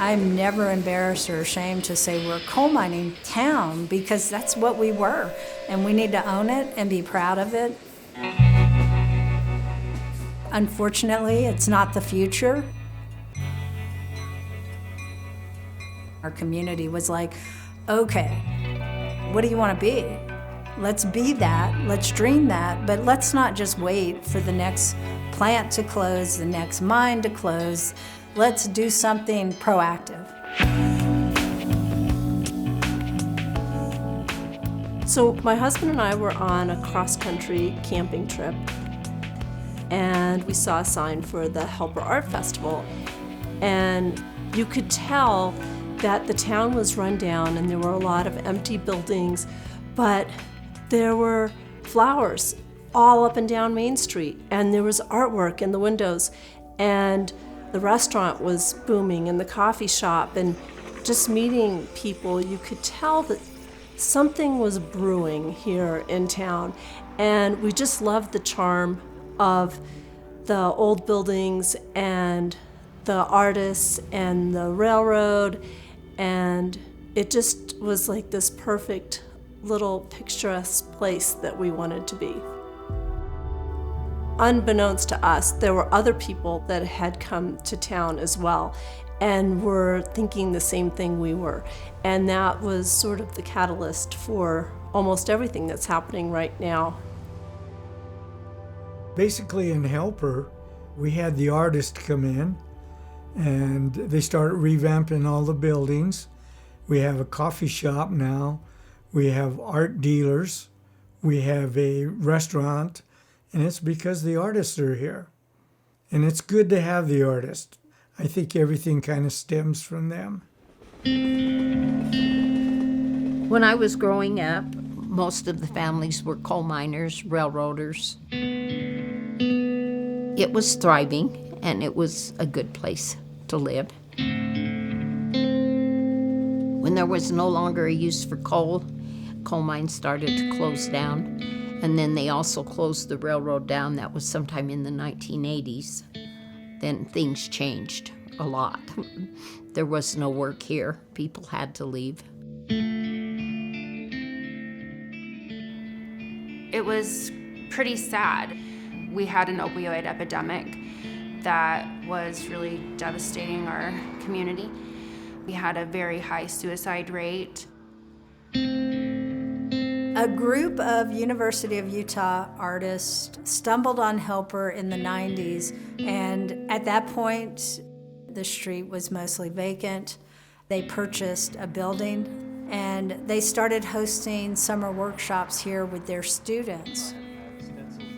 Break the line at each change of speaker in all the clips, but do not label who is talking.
I'm never embarrassed or ashamed to say we're a coal mining town, because that's what we were, and we need to own it and be proud of it. Unfortunately, it's not the future. Our community was like, okay, what do you want to be? Let's be that, let's dream that, but let's not just wait for the next plant to close, the next mine to close. Let's do something proactive.
So my husband and I were on a cross-country camping trip, and we saw a sign for the Helper Art Festival, and you could tell that the town was run down and there were a lot of empty buildings, but there were flowers all up and down Main Street, and there was artwork in the windows, and the restaurant was booming and the coffee shop, and just meeting people, you could tell that something was brewing here in town. And we just loved the charm of the old buildings and the artists and the railroad, and it just was like this perfect little picturesque place that we wanted to be. Unbeknownst to us, there were other people that had come to town as well and were thinking the same thing we were. And that was sort of the catalyst for almost everything that's happening right now.
Basically in Helper, we had the artists come in and they started revamping all the buildings. We have a coffee shop now. We have art dealers. We have a restaurant. And it's because the artists are here. And it's good to have the artists. I think everything kind of stems from them.
When I was growing up, most of the families were coal miners, railroaders. It was thriving, and it was a good place to live. When there was no longer a use for coal mines started to close down. And then they also closed the railroad down. That was sometime in the 1980s. Then things changed a lot. There was no work here. People had to leave.
It was pretty sad. We had an opioid epidemic that was really devastating our community. We had a very high suicide rate.
A group of University of Utah artists stumbled on Helper in the 90s, and at that point, the street was mostly vacant. They purchased a building, and they started hosting summer workshops here with their students.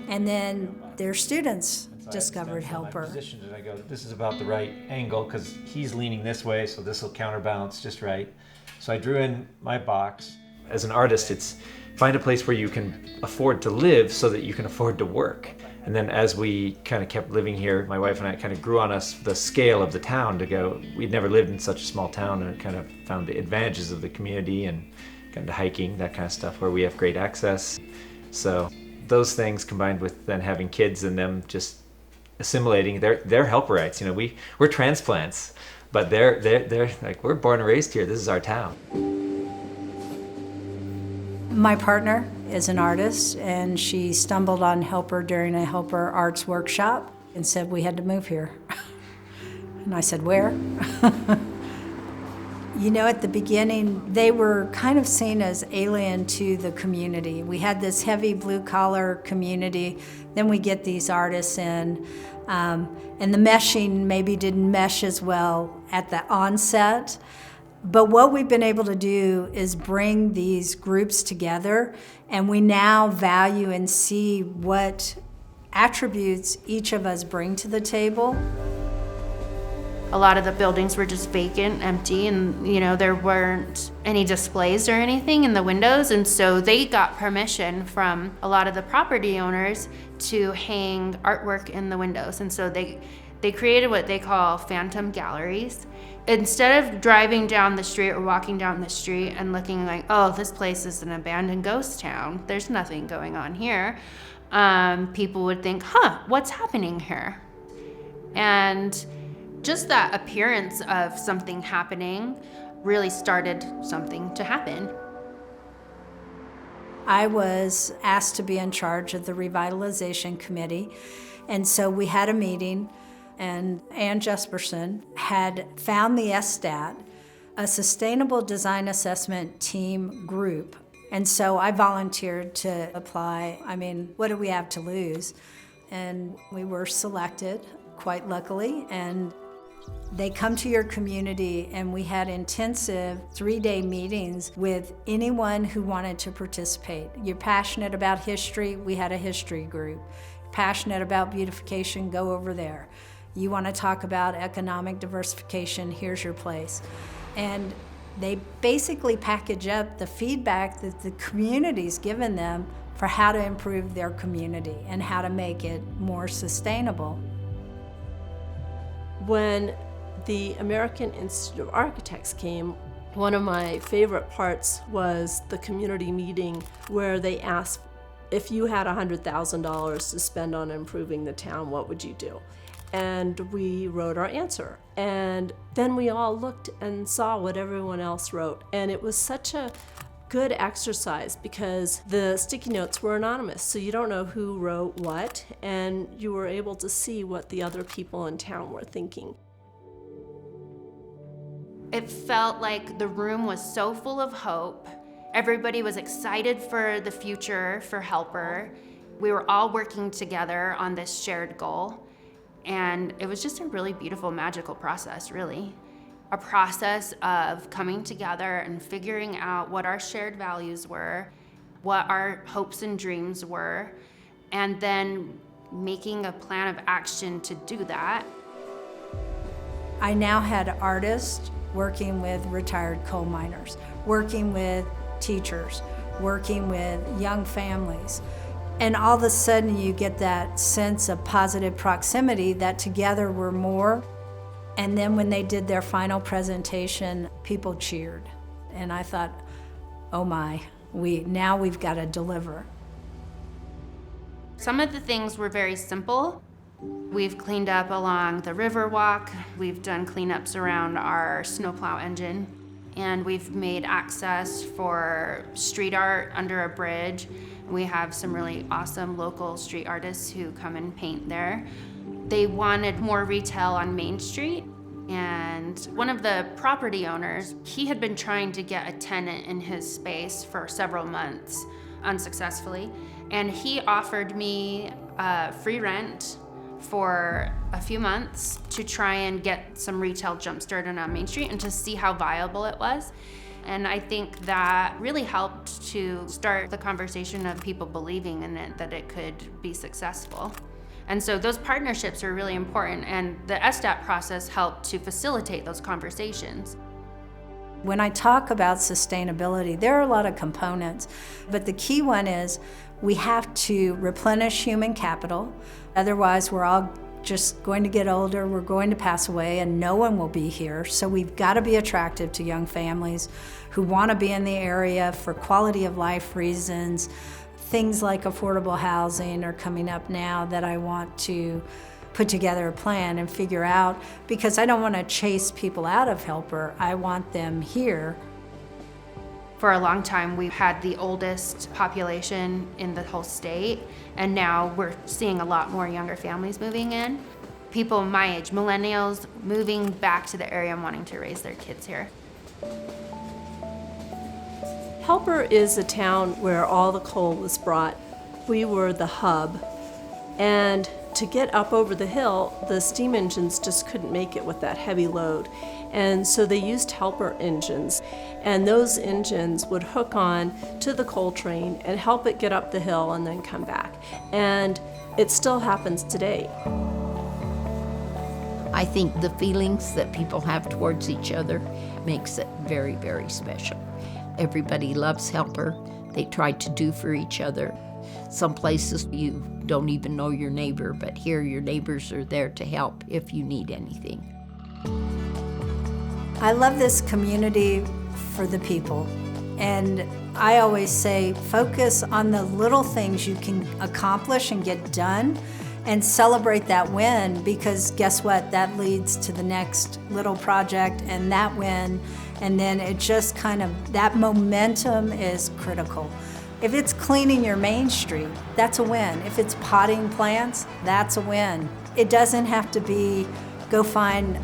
And then their students discovered Helper.
I positioned it, I go, this is about the right angle, because he's leaning this way, so this will counterbalance just right. So I drew in my box. As an artist, it's find a place where you can afford to live so that you can afford to work. And then as we kind of kept living here, my wife and I kind of grew on us the scale of the town to go, we'd never lived in such a small town, and kind of found the advantages of the community and kind of hiking, that kind of stuff, where we have great access. So those things combined with then having kids and them just assimilating, they're Helperites, you know, we're transplants, but they're like, we're born and raised here, this is our town.
My partner is an artist, and she stumbled on Helper during a Helper Arts workshop and said we had to move here. And I said, where? You know, at the beginning, they were kind of seen as alien to the community. We had this heavy blue-collar community. Then we get these artists in, and the meshing maybe didn't mesh as well at the onset. But what we've been able to do is bring these groups together, and we now value and see what attributes each of us bring to the table.
A lot of the buildings were just vacant, empty, and there weren't any displays or anything in the windows, and so they got permission from a lot of the property owners to hang artwork in the windows, and so they created what they call phantom galleries. Instead of driving down the street or walking down the street and looking like, oh, this place is an abandoned ghost town, there's nothing going on here, people would think, what's happening here? And Just that appearance of something happening really started something to happen.
I was asked to be in charge of the revitalization committee, and so we had a meeting, and Ann Jesperson had found the SSTAT, a Sustainable Design Assessment Team group. And so I volunteered to apply. I mean, what do we have to lose? And we were selected, quite luckily, and they come to your community, and we had intensive 3-day meetings with anyone who wanted to participate. You're passionate about history, we had a history group. Passionate about beautification, go over there. You want to talk about economic diversification, here's your place. And they basically package up the feedback that the community's given them for how to improve their community and how to make it more sustainable.
When the American Institute of Architects came, one of my favorite parts was the community meeting where they asked, if you had $100,000 to spend on improving the town, what would you do? And we wrote our answer. And then we all looked and saw what everyone else wrote. And it was such a good exercise because the sticky notes were anonymous, so you don't know who wrote what, and you were able to see what the other people in town were thinking.
It felt like the room was so full of hope. Everybody was excited for the future for Helper. We were all working together on this shared goal. And it was just a really beautiful, magical process, really. A process of coming together and figuring out what our shared values were, what our hopes and dreams were, and then making a plan of action to do that.
I now had artists working with retired coal miners, working with teachers, working with young families. And all of a sudden you get that sense of positive proximity that together we're more. And then when they did their final presentation, people cheered. And I thought, oh my, now we've got to deliver.
Some of the things were very simple. We've cleaned up along the river walk. We've done cleanups around our snowplow engine. And we've made access for street art under a bridge. We have some really awesome local street artists who come and paint there. They wanted more retail on Main Street, and one of the property owners, he had been trying to get a tenant in his space for several months, unsuccessfully, and he offered me free rent for a few months to try and get some retail jump-started on Main Street and to see how viable it was. And I think that really helped to start the conversation of people believing in it, that it could be successful. And so those partnerships are really important, and the SSTAT process helped to facilitate those conversations.
When I talk about sustainability, there are a lot of components, but the key one is we have to replenish human capital. Otherwise, we're all just going to get older, we're going to pass away, and no one will be here. So we've got to be attractive to young families who want to be in the area for quality of life reasons. Things like affordable housing are coming up now that I want to put together a plan and figure out, because I don't want to chase people out of Helper, I want them here.
For a long time, we've had the oldest population in the whole state, and now we're seeing a lot more younger families moving in. People my age, millennials, moving back to the area and wanting to raise their kids here.
Helper is a town where all the coal was brought. We were the hub, and to get up over the hill, the steam engines just couldn't make it with that heavy load. And so they used Helper engines, and those engines would hook on to the coal train and help it get up the hill and then come back. And it still happens today.
I think the feelings that people have towards each other makes it very, very special. Everybody loves Helper. They try to do for each other. Some places you don't even know your neighbor, but here your neighbors are there to help if you need anything.
I love this community for the people. And I always say, focus on the little things you can accomplish and get done, and celebrate that win, because guess what? That leads to the next little project and that win. And then it just kind of, that momentum is critical. If it's cleaning your main street, that's a win. If it's potting plants, that's a win. It doesn't have to be go find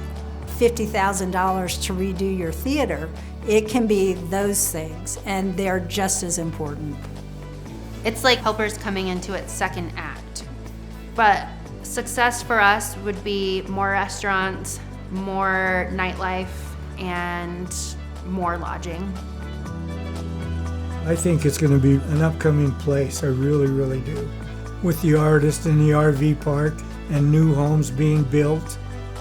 $50,000 to redo your theater. It can be those things, and they're just as important.
It's like Helper's coming into its second act. But success for us would be more restaurants, more nightlife, and more lodging.
I think it's going to be an upcoming place. I really, really do. With the artist in the RV park and new homes being built.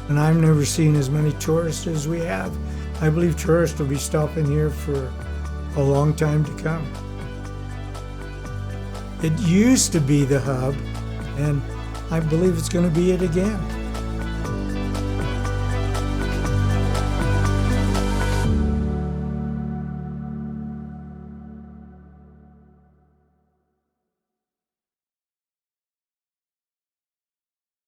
And I've never seen as many tourists as we have. I believe tourists will be stopping here for a long time to come. It used to be the hub, and I believe it's going to be it again.